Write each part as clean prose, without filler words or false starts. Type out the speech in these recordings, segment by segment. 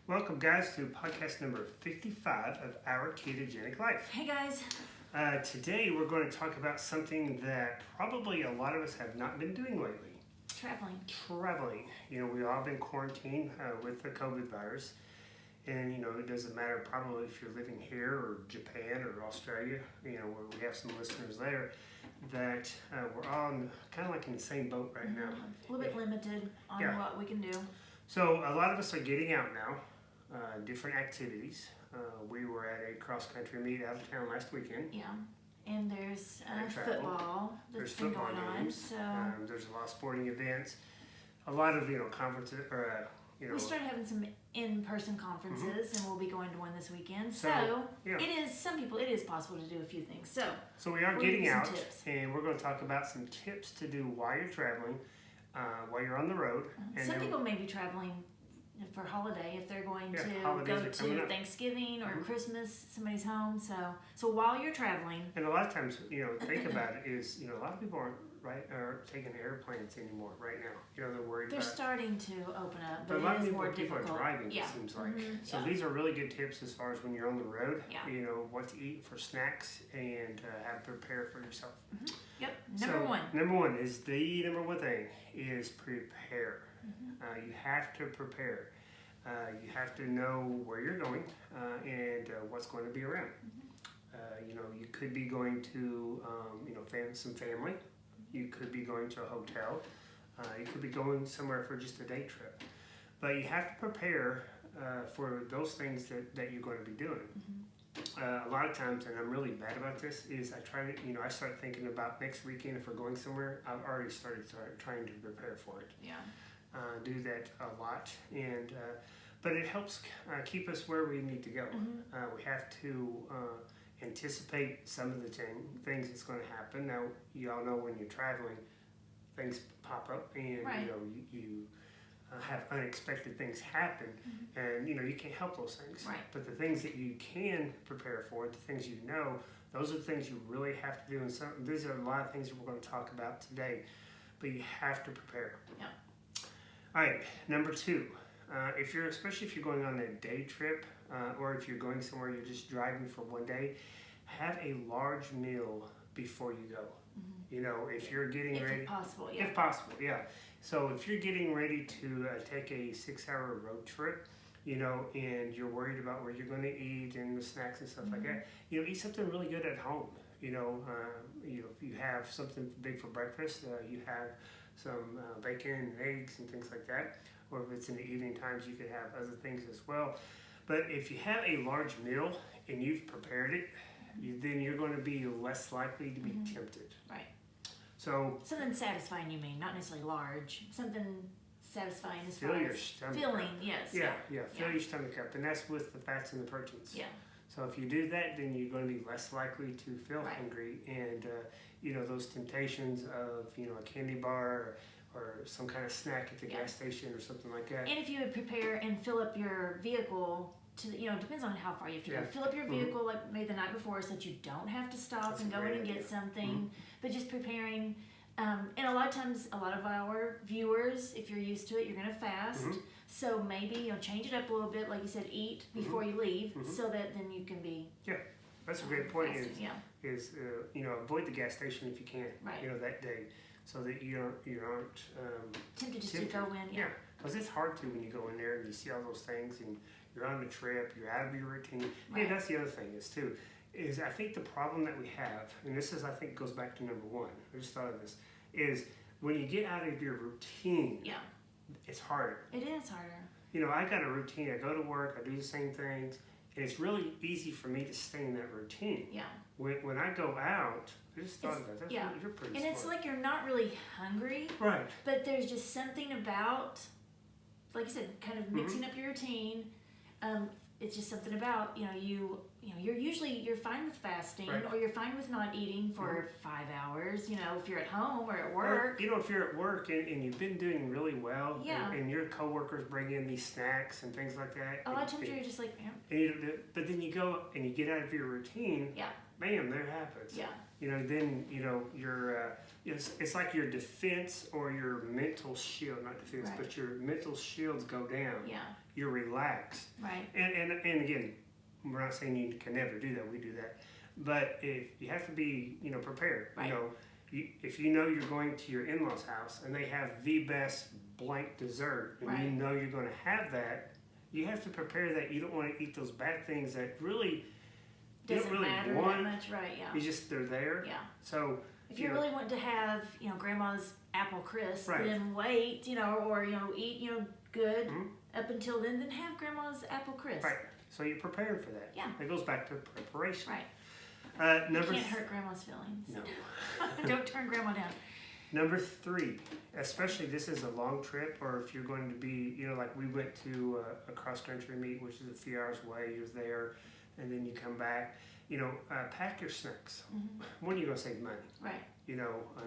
Welcome, guys, to podcast number 55 of Our Ketogenic Life. Hey, guys. Today, we're going to talk about something that probably a lot of us have not been doing lately. Traveling. You know, we've all been quarantined with the COVID virus. And, you know, it doesn't matter probably if you're living here or Japan or Australia, you know, where we have some listeners there, that we're all kind of like in the same boat right now. A little bit limited on what we can do. So a lot of us are getting out now, different activities. We were at a cross-country meet out of town last weekend. Yeah, and there's football that's been going on. So there's a lot of sporting events, a lot of conferences. We started having some in-person conferences, and we'll be going to one this weekend. So it is possible to do a few things. So we are getting out, and we're going to talk about some tips to do while you're traveling, while you're on the road. Some people may be traveling for holiday if they're going to go to Thanksgiving or Christmas, somebody's home. So while you're traveling, and a lot of times, think about it is, a lot of people aren't taking airplanes anymore right now. They're worried. They're starting to open up, but a lot it is of more people difficult. are driving. It seems like so. These are really good tips as far as when you're on the road. Yeah. What to eat for snacks and how to prepare for yourself. Yep. Number one the number one thing is prepare. You have to prepare. You have to know where you're going and what's going to be around. You could be going to some family. You could be going to a hotel. You could be going somewhere for just a day trip. But you have to prepare for those things that you're going to be doing. A lot of times, and I'm really bad about this, is I start thinking about next weekend if we're going somewhere. I've already started trying to prepare for it. Yeah. Do that a lot, and but it helps keep us where we need to go. We have to anticipate some of the things that's going to happen. Now, you all know when you're traveling, things pop up, and you have unexpected things happen, and you can't help those things. Right. But the things that you can prepare for, the things those are the things you really have to do. And these are a lot of things that we're going to talk about today, but you have to prepare. Yeah. All right, number two, especially if you're going on a day trip, or if you're going somewhere you're just driving for one day, have a large meal before you go. If you're getting ready, if possible, yeah. So if you're getting ready to take a 6-hour road trip, and you're worried about where you're going to eat and the snacks and stuff like that, eat something really good at home. If you have something big for breakfast, you have some bacon and eggs and things like that. Or if it's in the evening times, you could have other things as well. But if you have a large meal and you've prepared it, then you're going to be less likely to be tempted. Right. So something satisfying, you mean, not necessarily large. Something satisfying as far as filling, yes. Fill your stomach up, and that's with the fats and the proteins. Yeah. So if you do that, then you're going to be less likely to feel hungry, and those temptations of a candy bar or some kind of snack at the gas station or something like that. And if you would prepare and fill up your vehicle to, it depends on how far you have to go. Fill up your vehicle like maybe the night before so that you don't have to stop and go in and get something. But just preparing, and a lot of times, a lot of our viewers, if you're used to it, you're going to fast. So maybe change it up a little bit, like you said, eat before you leave, so that then you can be. Yeah, that's a great point. Fasting, is avoid the gas station if you can. Right. That day, so that you aren't tempted to go in. Yeah, because it's hard to when you go in there and you see all those things and you're on the trip, you're out of your routine. Right. Hey, that's the other thing is I think the problem that we have, and this I think goes back to number one. I just thought of this, is when you get out of your routine. Yeah. It's harder. It is harder. I got a routine. I go to work. I do the same things, and it's really easy for me to stay in that routine. Yeah. When I go out, I just thought of that. You're pretty and smart. it's like you're not really hungry. Right. But there's just something about, like you said, kind of mixing up your routine. It's just something about you're fine with fasting, or you're fine with not eating for 5 hours. If you're at home or at work. Or, if you're at work and you've been doing really well, yeah. and your coworkers bring in these snacks and things like that. A lot of times you're just like, but then you go and you get out of your routine. Yeah. bam, there it happens. Yeah. Then your it's like your defense or your mental shield, not defense, Right. but your mental shields go down. Yeah. You're relaxed. Right. And again, we're not saying you can never do that. We do that, but if you have to be prepared. Right. If you're going to your in-laws' house and they have the best blank dessert, and Right. you're going to have that, you have to prepare that. You don't want to eat those bad things that really Doesn't really matter want. that much, right? Yeah. It's just they're there. Yeah. So if you really want to have, grandma's apple crisp, Right. then wait, or eat, good Mhm. up until then have grandma's apple crisp. right, so you're prepared for that. Yeah. It goes back to preparation. Right. Uh, You number can't hurt grandma's feelings. No. Don't turn grandma down. Number 3, especially this is a long trip, or if you're going to be, like we went to a cross-country meet, which is a few hours away. You're there, and then you come back. Pack your snacks. Mm-hmm. When are you going to save money? Right.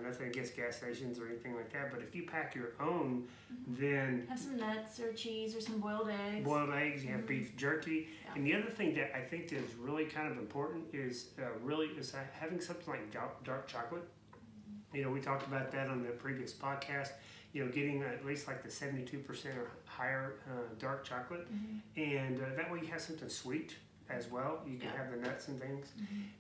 Nothing against gas stations or anything like that, but if you pack your own, Mm-hmm. then Have some nuts or cheese or some boiled eggs. you have beef jerky. Yeah. And the other thing that I think is really kind of important is having something like dark chocolate. We talked about that on the previous podcast. Getting at least like the 72% or higher dark chocolate, and that way you have something sweet as well. You can have the nuts and things.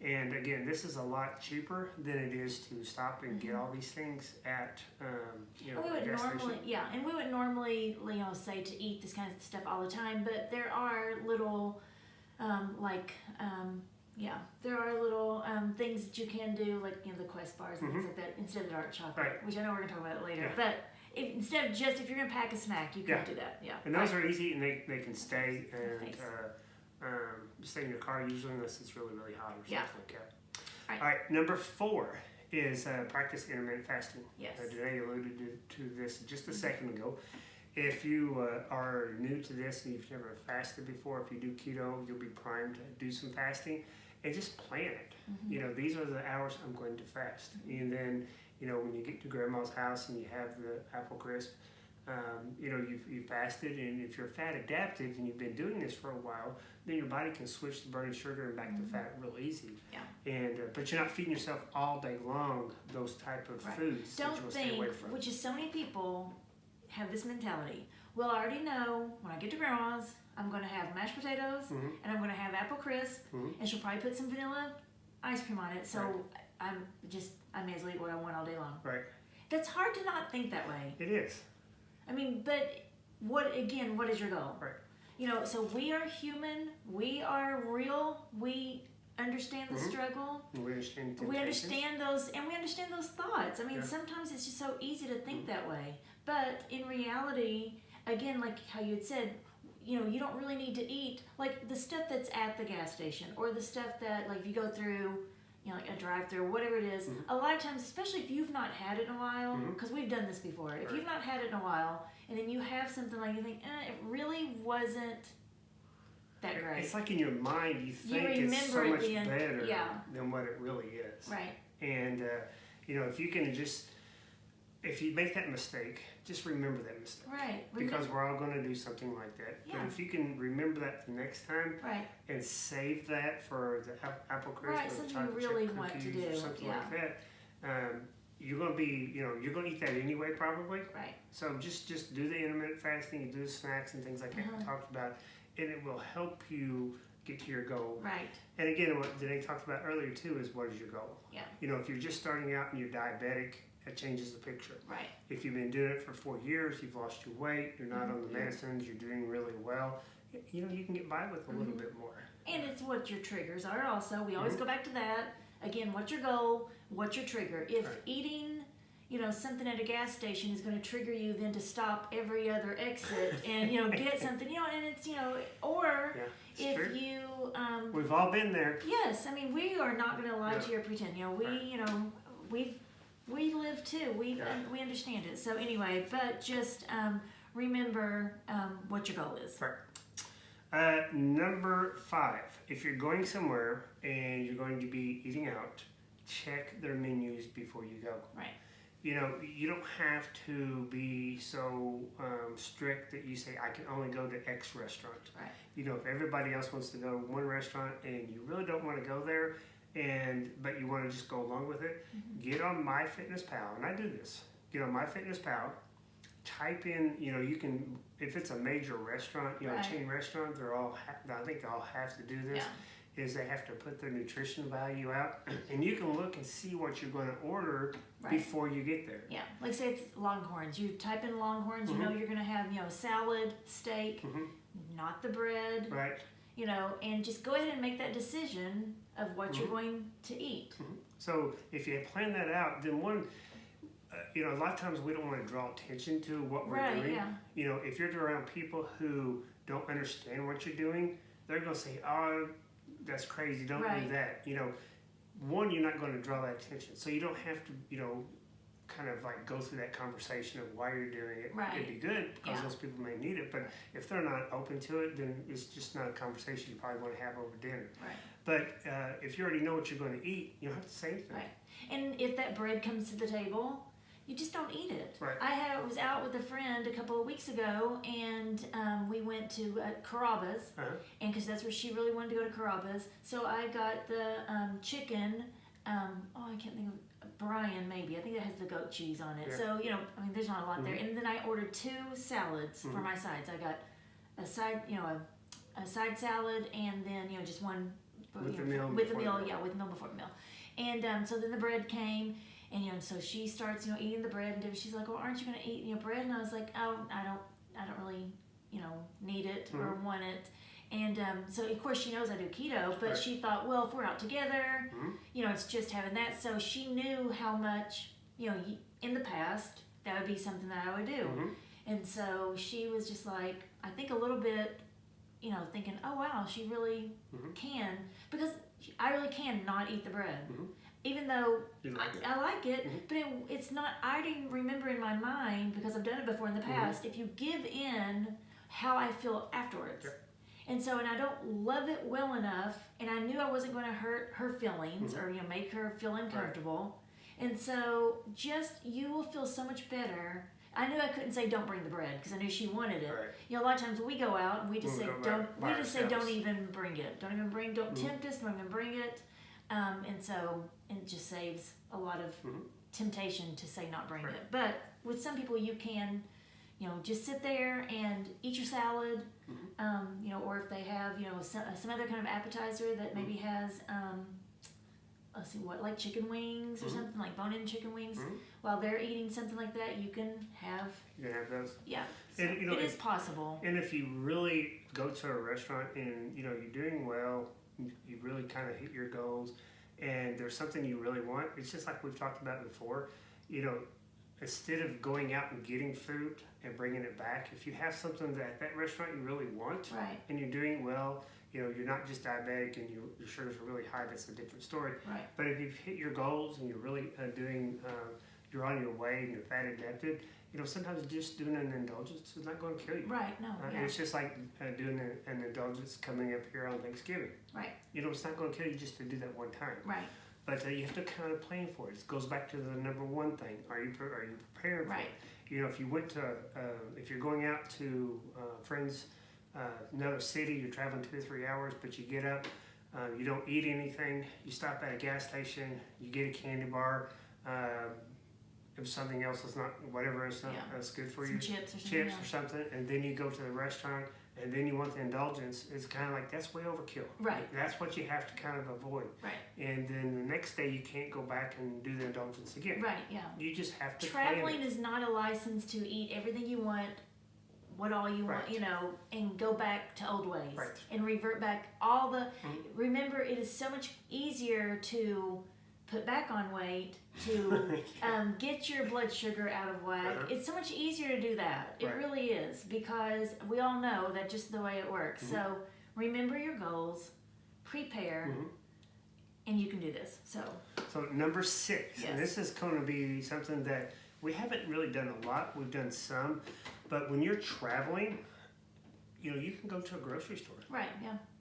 And again, this is a lot cheaper than it is to stop and get all these things at And we a would gas normally, station. and we would normally, say to eat this kind of stuff all the time, but there are little, there are little things that you can do, like the Quest bars and things like that, instead of dark chocolate, Right. which I know we're gonna talk about it later. Yeah. But instead of if you're gonna pack a snack, you can do that. Yeah. And those are easy, and they can stay and Thanks. stay in your car usually unless it's really, really hot or something like that. Right. All right, number 4 is practice intermittent fasting. Yes. Today alluded to this just a second ago. If you are new to this and you've never fasted before, if you do keto, you'll be primed to do some fasting and just plan it. These are the hours I'm going to fast. And then, when you get to grandma's house and you have the apple crisp, you fasted, and if you're fat adapted and you've been doing this for a while, then your body can switch to burning sugar and back to fat real easy. Yeah. And but you're not feeding yourself all day long those type of foods that you Don't want to stay away think, from. which is so many people have this mentality. Well, I already know when I get to grandma's, I'm going to have mashed potatoes and I'm going to have apple crisp, and she'll probably put some vanilla ice cream on it. So I may as well eat what I want all day long. Right. That's hard to not think that way. It is. I mean, but what is your goal? Right. So we are human. We are real. We understand the struggle. We understand temptations. We understand those, and we understand those thoughts. I mean, Yeah. sometimes it's just so easy to think that way. But in reality, again, like how you had said, you don't really need to eat like the stuff that's at the gas station, or the stuff that, like, if you go through, like a drive-through, whatever it is. A lot of times, especially if you've not had it in a while, because we've done this before. If you've not had it in a while, and then you have something like, you think, it really wasn't that great. It's like in your mind you think it's so remember much it being- better yeah. than what it really is. Right. And if you can if you make that mistake, just remember that mistake. Right. Because we're all going to do something like that. Yeah. But if you can remember that the next time, Right. and save that for the apple crisp Right, or the something chocolate you really chip want to cookies or do, something yeah. like that, you're going to be, you're going to eat that anyway probably. Right. So just do the intermittent fasting, you do the snacks and things like that we talked about, and it will help you get to your goal. Right. And again, what Danae talked about earlier too is what is your goal? Yeah. If you're just starting out and you're diabetic, it changes the picture. Right. If you've been doing it for 4 years, you've lost your weight, you're not on the medicines, you're doing really well, you can get by with a little bit more. And it's what your triggers are also. We always go back to that. Again, what's your goal? What's your trigger? If eating, something at a gas station is going to trigger you then to stop every other exit and, get something, and it's, or if true. you... We've all been there. Yes, I mean, we are not going to lie to you or pretend. We live too. We understand it. So anyway, but just remember what your goal is. Right. Number 5, if you're going somewhere and you're going to be eating out, check their menus before you go. Right. You don't have to be so strict that you say, I can only go to X restaurant. Right. If everybody else wants to go to one restaurant and you really don't want to go there, but you want to just go along with it, get on MyFitnessPal, and I do this. Get on MyFitnessPal, type in, you can, if it's a major restaurant, a chain restaurant, I think they all have to do this, is they have to put their nutrition value out, and you can look and see what you're going to order before you get there. Yeah, like say it's Longhorns. You type in Longhorns, you know you're going to have, salad, steak, not the bread. Right. And just go ahead and make that decision of what you're going to eat. So if you plan that out, then a lot of times we don't want to draw attention to what we're doing. Yeah. If you're around people who don't understand what you're doing, they're going to say, oh, that's crazy, don't do that. One, you're not going to draw that attention. So you don't have to, kind of like go through that conversation of why you're doing it. It'd be good because those people may need it, but if they're not open to it, then it's just not a conversation you probably want to have over dinner. But if you already know what you're going to eat, you don't have to say anything. And if that bread comes to the table, you just don't eat it. I was out with a friend a couple of weeks ago, and we went to Carrabba's, and because that's where she really wanted to go to Carrabba's, so I got the chicken. I can't think of. Brian, maybe. I think it has the goat cheese on it. So, there's not a lot there. And then I ordered 2 salads for my sides. I got a side, a side salad, and then, just one with the meal with the meal before the meal. And so then the bread came, and so she starts, eating the bread, and she's like, "Well, aren't you going to eat, bread?" And I was like, "Oh, I don't really, need it or want it." And so, of course, she knows I do keto, but she thought, well, if we're out together, it's just having that. So she knew how much, in the past, that would be something that I would do. And so she was just like, I think a little bit, thinking, oh, wow, she really can. Because I really can not eat the bread. Even though I like it, but it's not, I didn't remember in my mind, because I've done it before in the past, if you give in how I feel afterwards. And so, and I don't love it well enough, and I knew I wasn't going to hurt her feelings or make her feel uncomfortable. And so, you will feel so much better. I knew I couldn't say don't bring the bread because I knew she wanted it. A lot of times when we go out and we just say don't even bring it. Don't tempt us. Don't even bring it. And so it just saves a lot of temptation to say not bring it. But with some people, you can. Just sit there and eat your salad, or if they have, some other kind of appetizer that maybe has, let's see like chicken wings or something, like bone-in chicken wings. While they're eating something like that, you can have those. Yeah, so and, it is possible. And if you really go to a restaurant and, you're doing well, you really kind of hit your goals, and there's something you really want, it's just like we've talked about before, instead of going out and getting food and bringing it back, if you have something that restaurant you really want, and you're doing well, you're not just diabetic and your sugars are really high, that's a different story. But if you've hit your goals and you're really you're on your way and you're fat adapted, sometimes just doing an indulgence is not going to kill you. It's just like doing an indulgence coming up here on Thanksgiving. It's not going to kill you just to do that one time. But you have to kind of plan for it. It goes back to the number one thing. Are you prepared for it? If you went to, if you're going out to friends, another city, you're traveling 2 or 3 hours, but you get up, you don't eat anything, you stop at a gas station, you get a candy bar, if something else is not, whatever is not that's good for you, chips or something, and then you go to the restaurant, and then you want the indulgence, it's kind of like, that's way overkill. That's what you have to kind of avoid. And then the next day, you can't go back and do the indulgence again. You just have to Traveling is not a license to eat everything you want, what all you want, and go back to old ways. And revert back all the... Remember, it is so much easier to put back on weight, to get your blood sugar out of whack. It's so much easier to do that. It really is, because we all know that's just the way it works. So remember your goals, prepare, and you can do this. So number 6, and this is going to be something that we haven't really done a lot. We've done some, but when you're traveling, you can go to a grocery store.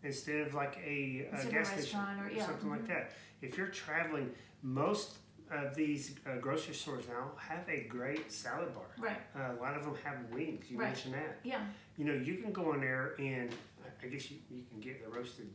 Instead of like a gas station or something like that. If you're traveling, most of these grocery stores now have a great salad bar. A lot of them have wings. You mentioned that. You can go in there and I guess you can get the roasted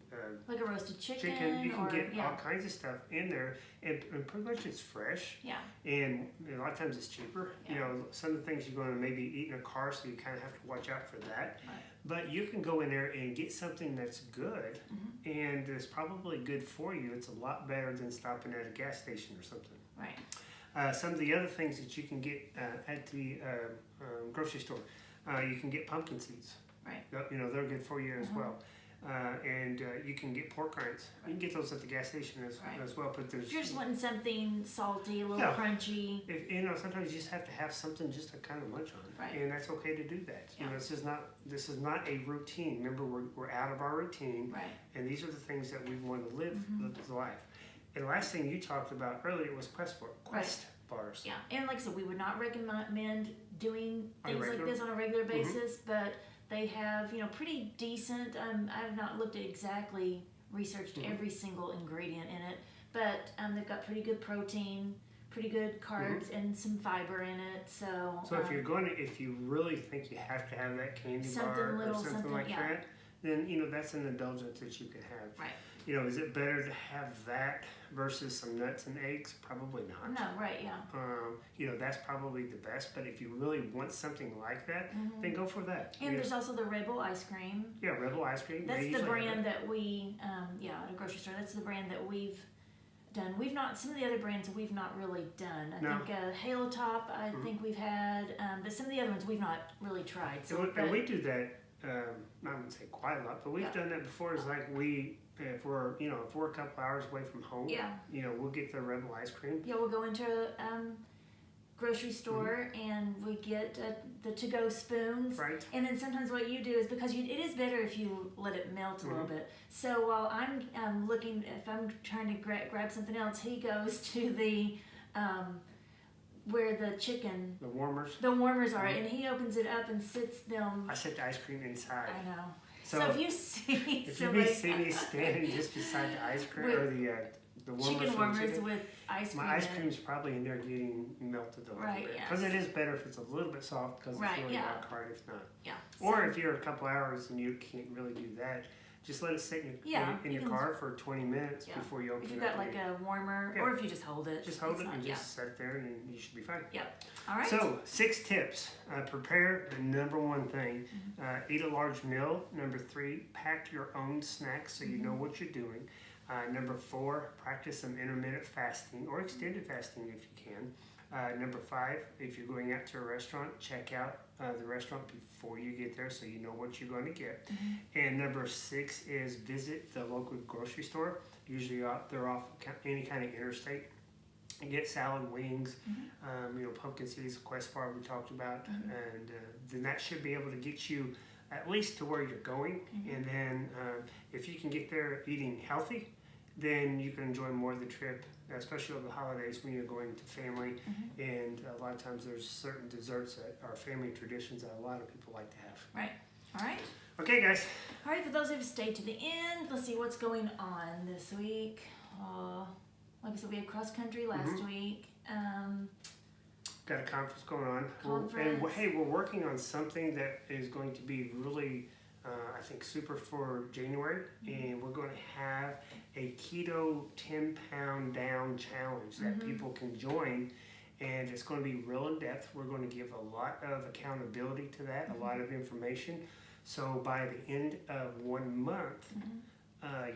like a roasted chicken. You can get yeah. all kinds of stuff in there, and pretty much it's fresh. Yeah. And a lot of times it's cheaper. Yeah. You know, some of the things you're going to maybe eat in a car, so you kind of have to watch out for that. Right. But you can go in there and get something that's good, and it's probably good for you. It's a lot better than stopping at a gas station or something. Right. Some of the other things that you can get at the grocery store, you can get pumpkin seeds. Right. You know, they're good for you as well. And you can get pork rinds. You can get those at the gas station as well. But there's, if you're just wanting something salty, a little crunchy. You know, sometimes you just have to have something just to kind of munch on, and that's okay to do that. You know, this is not a routine. Remember, we're out of our routine, and these are the things that we want to live the life. And the last thing you talked about earlier was Quest bars. Yeah, and like I said, we would not recommend doing things like this on a regular basis, but they have, you know, pretty decent, I have not looked at exactly, researched every single ingredient in it, but they've got pretty good protein, pretty good carbs, and some fiber in it, so... So if you really think you have to have that candy bar or something like that, then, you know, that's an indulgence that you can have. Right. You know, is it better to have that versus some nuts and eggs? Probably not. No, right, yeah. You know, that's probably the best, but if you really want something like that, then go for that. And there's also the Rebel ice cream. Yeah, Rebel ice cream. That's the brand that we, at a grocery store, that's the brand that we've done. We've not, some of the other brands we've not really done. I think Halo Top, I think we've had, but some of the other ones we've not really tried. So, and we do that, I wouldn't say quite a lot, but we've done that before. It's like if we're a couple hours away from home, you know, we'll get the Rebel ice cream. Yeah, we'll go into a grocery store and we get the to-go spoons. Right. And then sometimes what you do is, because it is better if you let it melt a little bit. So while I'm looking, if I'm trying to grab something else, he goes to the where the chicken... The warmers. The warmers are, and he opens it up and sits them... I set the ice cream inside. I know. So if you see me standing just beside the ice cream or the warmers, chicken warmers with ice cream, my ice cream's probably in there getting melted a little bit. Because it is better if it's a little bit soft, because it's really not hard if not. Yeah. Or if you're a couple hours and you can't really do that, just let it sit in your car for 20 minutes before you open it up. If you've got like a warmer, or if you just hold it. Just hold it and just set it there and you should be fine. Yep. All right. So, 6 tips. Prepare the number 1 thing. Eat a large meal. Number 3, pack your own snacks so you know what you're doing. Number 4, practice some intermittent fasting or extended fasting if you can. Number 5, if you're going out to a restaurant, check out the restaurant before you get there so you know what you're going to get. And number 6 is visit the local grocery store. Usually they're off any kind of interstate. And get salad, wings, you know, pumpkin seeds, Quest bar we talked about, and then that should be able to get you at least to where you're going. And then if you can get there eating healthy, then you can enjoy more of the trip, especially over the holidays when you're going to family. And a lot of times there's certain desserts that are family traditions that a lot of people like to have. Right. All right. Okay, guys. All right, for those who've stayed to the end, let's see what's going on this week. Like I said, we had cross country last week. Got a conference going on. And we're working on something that is going to be really, I think, super for January. And we're going to have a keto 10-pound down challenge that people can join. And it's going to be real in depth. We're going to give a lot of accountability to that, a lot of information. So by the end of 1 month,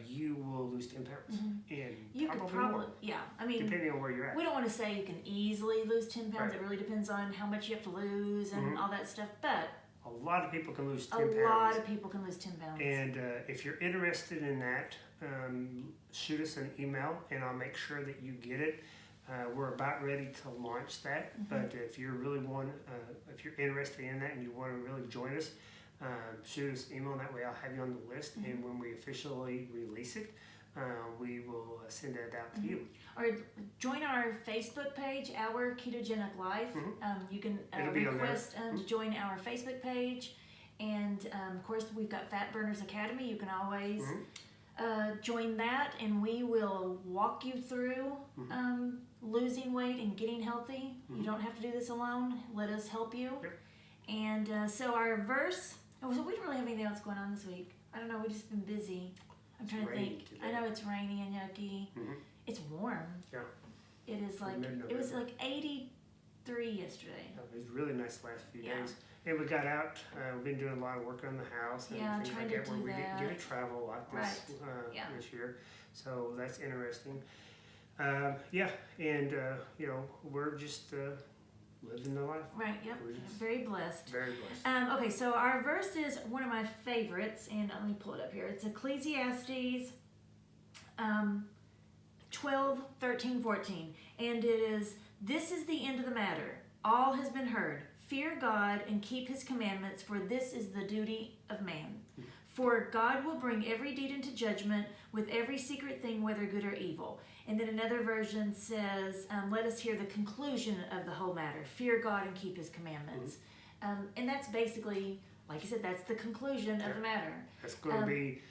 you will lose 10 pounds. And you could probably, more, I mean, depending on where you're at. We don't want to say you can easily lose 10 pounds. It really depends on how much you have to lose and all that stuff. But a lot of people can lose 10 pounds. A lot of people can lose 10 pounds. And if you're interested in that, shoot us an email and I'll make sure that you get it. We're about ready to launch that. But if you really if you're interested in that and you want to really join us, shoot us an email, and that way I'll have you on the list, and when we officially release it, we will send that out to you. Or join our Facebook page, Our Ketogenic Life. You can request to join our Facebook page, and of course we've got Fat Burners Academy. You can always join that, and we will walk you through losing weight and getting healthy. You don't have to do this alone. Let us help you. And so our verse Oh, so we don't really have anything else going on this week. I don't know. We've just been busy. I'm trying to think. Today. I know it's rainy and yucky. Mm-hmm. It's warm. Yeah. It is like it was like 83 yesterday. Yeah, it was really nice the last few Yeah. days. And we got out. We've been doing a lot of work on the house and things trying like to that, where do we didn't get that. to travel a lot this this year. So that's interesting. And we're just living the life. Right. Yep. We're just Very blessed. very blessed. Okay, so our verse is one of my favorites, and let me pull it up here. It's Ecclesiastes 12, 13, 14. And it is, "This is the end of the matter. All has been heard. Fear God and keep his commandments, for this is the duty of man. For God will bring every deed into judgment with every secret thing, whether good or evil." And then another version says, "Let us hear the conclusion of the whole matter. Fear God and keep his commandments." And that's basically, like you said, that's the conclusion of the matter. It's going to be,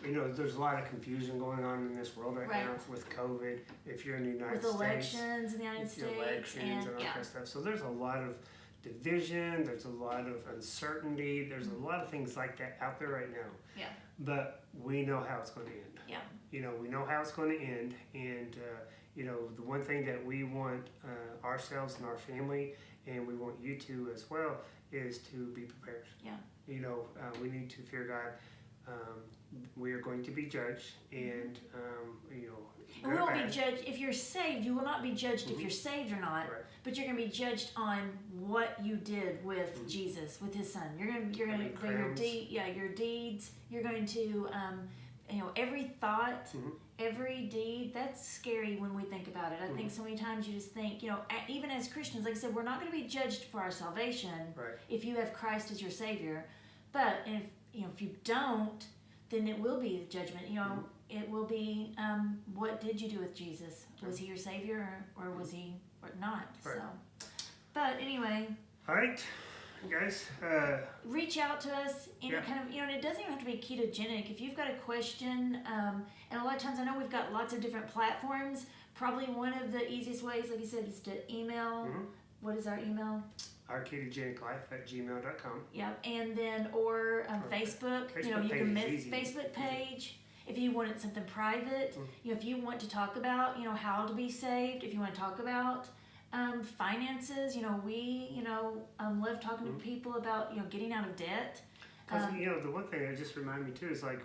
there's a lot of confusion going on in this world right now with COVID. If you're in the United States. With elections in the United States. Elections and all that kind of stuff. So there's a lot of division, there's a lot of uncertainty, there's a lot of things like that out there right now. Yeah. But we know how it's going to end. Yeah. We know how it's going to end, and the one thing that we want ourselves and our family, and we want you to as well, is to be prepared. Yeah. We need to fear God. We are going to be judged, and And we won't be judged if you're saved. You will not be judged if you're saved or not, Right. but you're going to be judged on what you did with Jesus, with His Son. You're going to your deeds. You're going to every thought, every deed. That's scary when we think about it. I think so many times you just think, even as Christians, like I said, we're not going to be judged for our salvation if you have Christ as your Savior. But if you don't, then it will be judgment. It will be, what did you do with Jesus? Was He your Savior or was He or not? Right. So, but anyway. All right, guys. Reach out to us. Any kind of, and it doesn't even have to be ketogenic. If you've got a question, and a lot of times I know we've got lots of different platforms. Probably one of the easiest ways, like you said, is to email. What is our email? Our Ketogenic Life at gmail.com. Yep, and then or Facebook. You can miss Facebook page. If you wanted something private, if you want to talk about, how to be saved, if you want to talk about finances, we, love talking to people about, getting out of debt. Because, the one thing that just reminded me too is like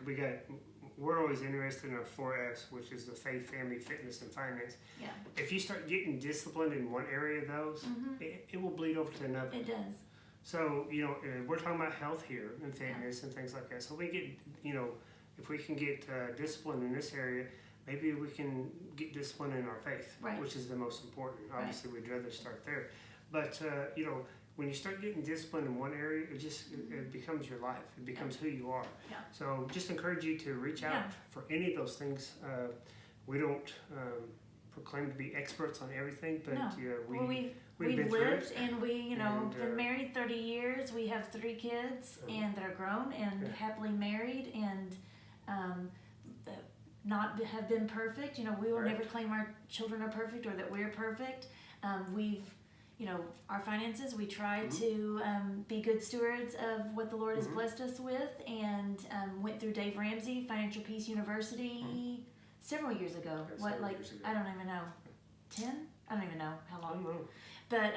we're always interested in our 4Fs, which is the faith, family, fitness, and finance. Yeah. If you start getting disciplined in one area of those, it will bleed over to another. It does. So, we're talking about health here and fitness and things like that. So we get, if we can get discipline in this area, maybe we can get discipline in our faith, which is the most important. Obviously, we'd rather start there. But, when you start getting discipline in one area, it becomes your life. It becomes who you are. Yeah. So just encourage you to reach out for any of those things. We don't proclaim to be experts on everything, but we've lived and been married 30 years. We have 3 kids and that are grown and happily married and not have been perfect. We will never claim our children are perfect or that we're perfect. We've our finances, we try to be good stewards of what the Lord has blessed us with, and went through Dave Ramsey Financial Peace University several years ago. I don't even know, 10? I don't even know how long. But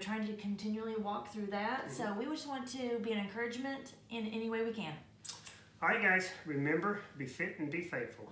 trying to continually walk through that. So we just want to be an encouragement in any way we can. All right, guys, remember, be fit and be faithful.